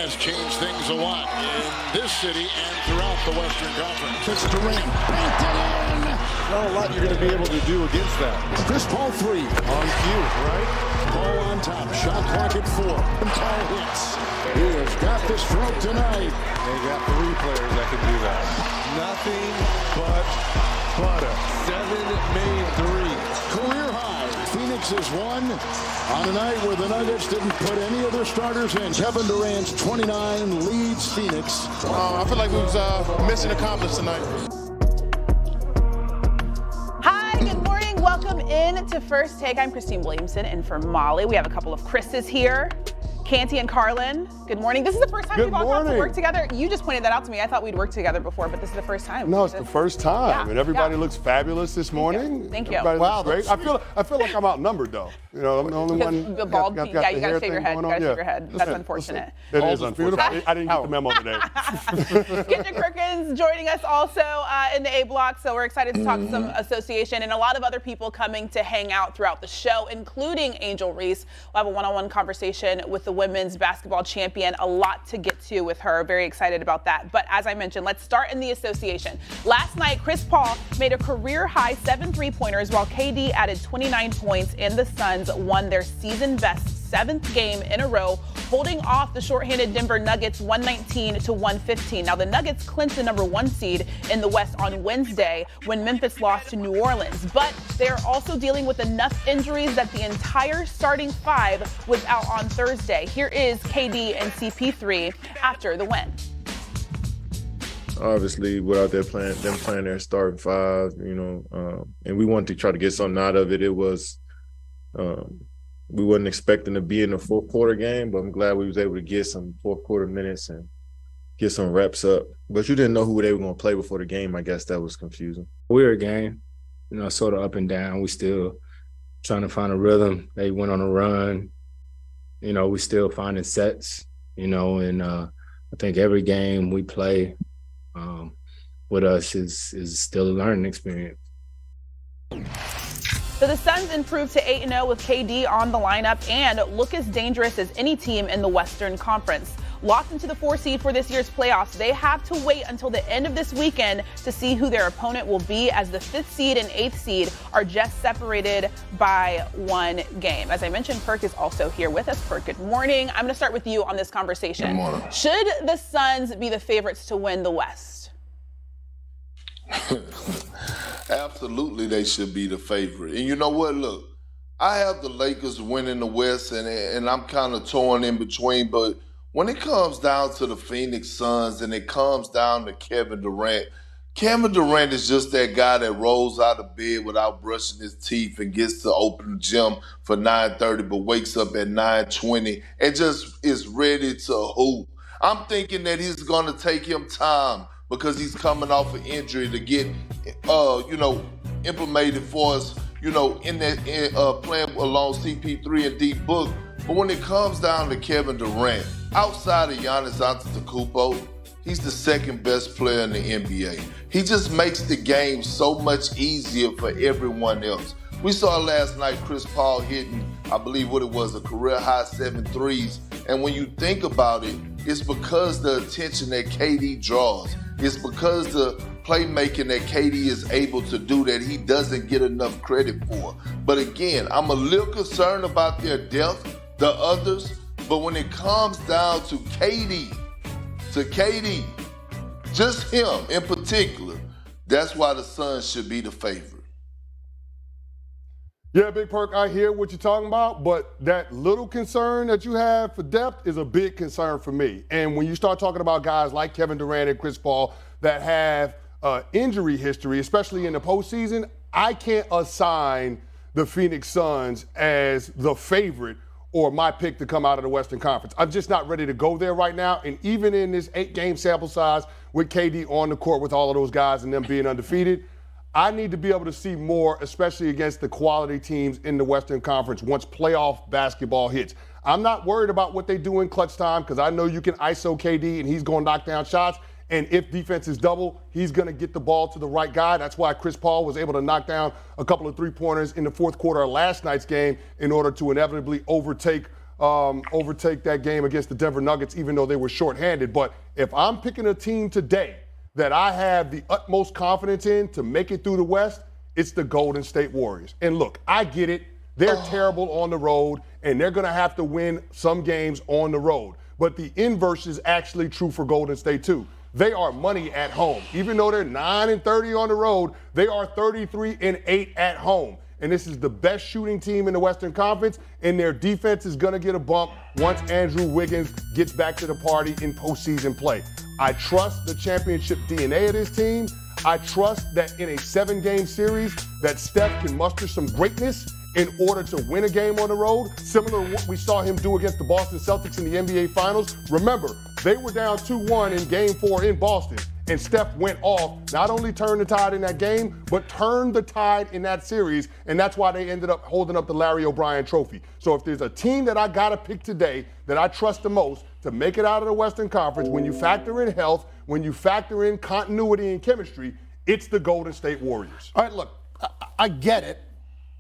has changed things a lot in this city and throughout the Western Conference. It's Durant. Banked it in. Not a lot you're going to be able to do against that. Chris Paul 3. On cue, right? Paul on top. Shot clock at 4. Paul hits. He has got the stroke tonight. They got 3 players that can do that. Nothing but butter. 7 made threes. Career high. Phoenix has won on a night where the Nuggets didn't put any of their starters in. Kevin Durant's 29 leads Phoenix. I feel like we was mission accomplished tonight. Hi, good morning. Welcome in to First Take. I'm Christine Williamson, and for Molly, we have a couple of Chris's here. Canty and Carlin, good morning. This is the first time we've all got to work together. You just pointed that out to me. I thought we'd worked together before, but this is the first time. No, it's the first time, Yeah, and everybody looks fabulous this morning. Thank you. Everybody looks great. I feel like I'm outnumbered though. You know, I'm the only one. The bald, got yeah, you got to hair shave your thing head. You going got to on. shave your head. That's unfortunate. It is unfortunate. I didn't get the memo today. Kendrick Perkins joining us also in the A block, so we're excited to talk to some association and a lot of other people coming to hang out throughout the show, including Angel Reese. We'll have a one-on-one conversation with the women's basketball champion. A lot to get to with her. Very excited about that. But as I mentioned, let's start in the association. Last night, Chris Paul made a career-high 7 3-pointers while KD added 29 points, and the Suns won their season-best 7th game in a row, holding off the shorthanded Denver Nuggets 119-115. Now, the Nuggets clinched the number 1 seed in the West on Wednesday when Memphis lost to New Orleans. But they are also dealing with enough injuries that the entire starting 5 was out on Thursday. Here is KD and CP3 after the win. Obviously, without them playing their starting 5, and we wanted to try to get something out of it. It was we wasn't expecting to be in the fourth quarter game, but I'm glad we was able to get some fourth quarter minutes and get some reps up. But you didn't know who they were going to play before the game. I guess that was confusing. We're a game, sort of up and down. We still trying to find a rhythm. They went on a run. We still finding sets, and I think every game we play with us is still a learning experience. So the Suns improved to 8-0 with KD on the lineup and look as dangerous as any team in the Western Conference. Locked into the 4 seed for this year's playoffs, they have to wait until the end of this weekend to see who their opponent will be, as the 5th seed and 8th seed are just separated by 1 game. As I mentioned, Perk is also here with us. Perk, good morning. I'm going to start with you on this conversation. Good morning. Should the Suns be the favorites to win the West? Absolutely, they should be the favorite. And you know what? Look, I have the Lakers winning the West, and I'm kind of torn in between. But when it comes down to the Phoenix Suns and it comes down to Kevin Durant is just that guy that rolls out of bed without brushing his teeth and gets to open the gym for 9:30, but wakes up at 9:20 and just is ready to hoop. I'm thinking that he's going to take him time because he's coming off an injury to get, implemented for us, in that playing along CP3 and D Book. But when it comes down to Kevin Durant, outside of Giannis Antetokounmpo, he's the 2nd best player in the NBA. He just makes the game so much easier for everyone else. We saw last night Chris Paul hitting, I believe what it was, a career high 7 threes. And when you think about it, it's because the attention that KD draws. It's because the playmaking that KD is able to do that he doesn't get enough credit for. But again, I'm a little concerned about their depth, the others. But when it comes down to KD, just him in particular, that's why the Suns should be the favorite. Yeah, Big Perk, I hear what you're talking about, but that little concern that you have for depth is a big concern for me. And when you start talking about guys like Kevin Durant and Chris Paul that have injury history, especially in the postseason, I can't assign the Phoenix Suns as the favorite or my pick to come out of the Western Conference. I'm just not ready to go there right now. And even in this 8-game sample size with KD on the court with all of those guys and them being undefeated, I need to be able to see more, especially against the quality teams in the Western Conference once playoff basketball hits. I'm not worried about what they do in clutch time because I know you can ISO KD and he's going to knock down shots. And if defense is double, he's going to get the ball to the right guy. That's why Chris Paul was able to knock down a couple of 3-pointers in the fourth quarter of last night's game in order to inevitably overtake overtake that game against the Denver Nuggets, even though they were shorthanded. But if I'm picking a team today that I have the utmost confidence in to make it through the West, it's the Golden State Warriors. And look, I get it. They're terrible on the road, and they're going to have to win some games on the road. But the inverse is actually true for Golden State, too. They are money at home. Even though they're 9-30 on the road, they are 33-8 at home. And this is the best shooting team in the Western Conference, and their defense is going to get a bump once Andrew Wiggins gets back to the party in postseason play. I trust the championship DNA of this team. I trust that in a 7-game series that Steph can muster some greatness in order to win a game on the road, similar to what we saw him do against the Boston Celtics in the NBA Finals. Remember, they were down 2-1 in Game 4 in Boston, and Steph went off, not only turned the tide in that game, but turned the tide in that series, and that's why they ended up holding up the Larry O'Brien trophy. So if there's a team that I got to pick today that I trust the most to make it out of the Western Conference, when you factor in health, when you factor in continuity and chemistry, it's the Golden State Warriors. All right, look, I get it,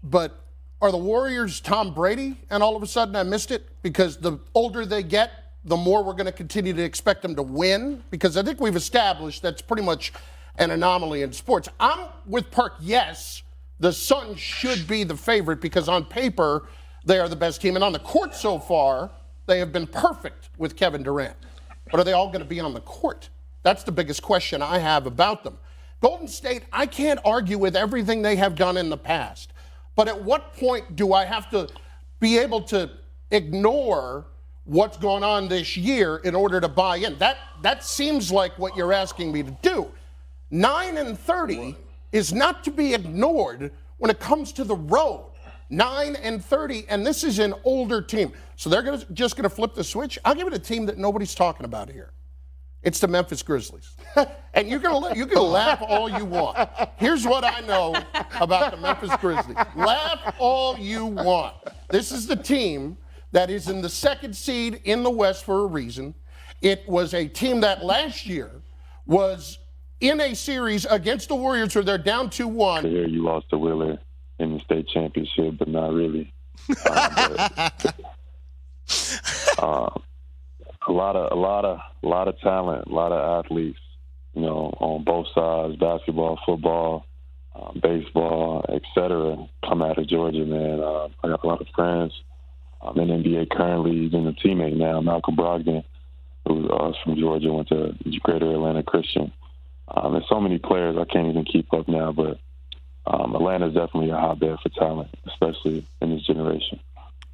but are the Warriors Tom Brady? And all of a sudden I missed it? Because the older they get, the more we're going to continue to expect them to win? Because I think we've established that's pretty much an anomaly in sports. I'm with Perk, yes, the Suns should be the favorite because on paper they are the best team. And on the court so far, they have been perfect with Kevin Durant. But are they all going to be on the court? That's the biggest question I have about them. Golden State, I can't argue with everything they have done in the past. But at what point do I have to be able to ignore what's going on this year in order to buy in? That seems like what you're asking me to do. 9-30 is not to be ignored when it comes to the road. 9-30, and this is an older team. So they're just going to flip the switch? I'll give it a team that nobody's talking about here. It's the Memphis Grizzlies. And you can laugh all you want. Here's what I know about the Memphis Grizzlies. Laugh all you want. This is the team that is in the 2nd seed in the West for a reason. It was a team that last year was in a series against the Warriors where they're down 2-1. Here you lost to Willer in the state championship, but not really. A lot of talent, a lot of athletes, you know, on both sides, basketball, football, baseball, etc. come out of Georgia, man. I got a lot of friends in NBA currently, even a teammate now, Malcolm Brogdon, who's from Georgia, went to Greater Atlanta Christian. There's so many players I can't even keep up now, but Atlanta's definitely a hotbed for talent, especially in this generation.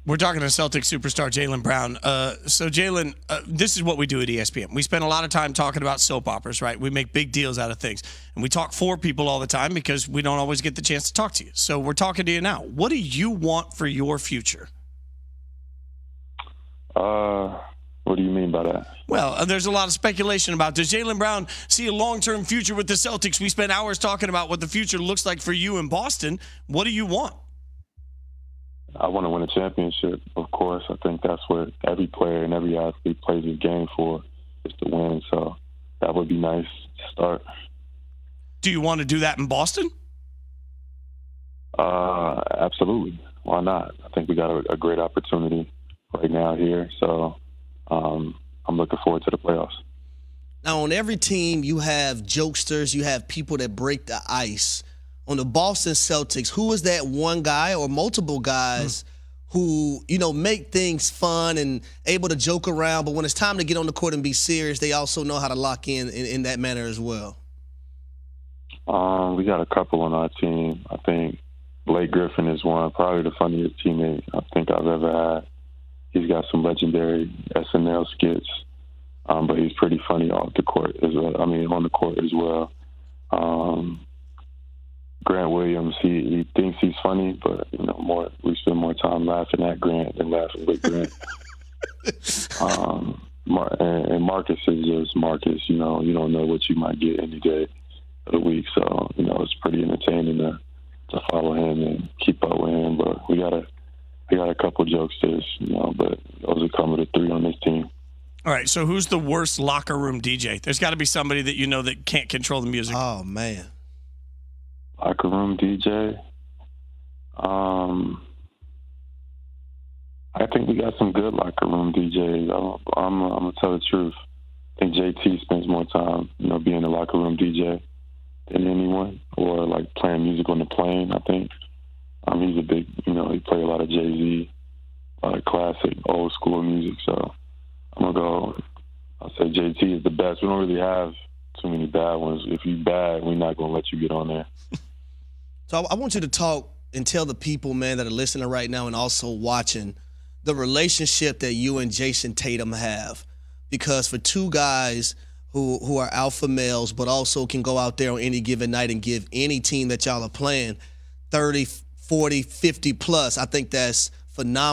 We're talking to Celtics superstar Jaylen Brown. So, Jaylen, this is what we do at ESPN. We spend a lot of time talking about soap operas, right? We make big deals out of things. And we talk for people all the time because we don't always get the chance to talk to you. So we're talking to you now. What do you want for your future? What do you mean by that? Well, there's a lot of speculation about, does Jaylen Brown see a long-term future with the Celtics? We spent hours talking about what the future looks like for you in Boston. What do you want? I want to win a championship, of course. I think that's what every player and every athlete plays his game for, is to win. So that would be nice to start. Do you want to do that in Boston? Absolutely. Why not? I think we got a great opportunity right now here. So I'm looking forward to the playoffs. Now, on every team, you have jokesters, you have people that break the ice. On the Boston Celtics, who is that one guy or multiple guys who, you know, make things fun and able to joke around, but when it's time to get on the court and be serious, they also know how to lock in that manner as well? We got a couple on our team. I think Blake Griffin is one, probably the funniest teammate I think I've ever had. He's got some legendary SNL skits, but he's pretty funny off the court as well. I mean, on the court as well. Grant Williams, he thinks he's funny, but you know, we spend more time laughing at Grant than laughing with Grant. And Marcus is just Marcus. You know, you don't know what you might get any day of the week, so you know it's pretty entertaining to follow him and keep up with him. But we got a couple jokesters, you know, but those are coming to 3 on this team. All right, so who's the worst locker room DJ? There's got to be somebody that you know that can't control the music. Oh man. Locker room DJ. I think we got some good locker room DJs. I'm gonna tell the truth. I think JT spends more time, being a locker room DJ than anyone, or like playing music on the plane. I think he's a big, he play a lot of Jay-Z, a lot of classic old school music. So I'm gonna I'll say JT is the best. We don't really have too many bad ones. If you bad, we're not gonna let you get on there. So I want you to talk and tell the people, man, that are listening right now and also watching the relationship that you and Jason Tatum have. Because for two guys who are alpha males but also can go out there on any given night and give any team that y'all are playing 30, 40, 50 plus, I think that's phenomenal.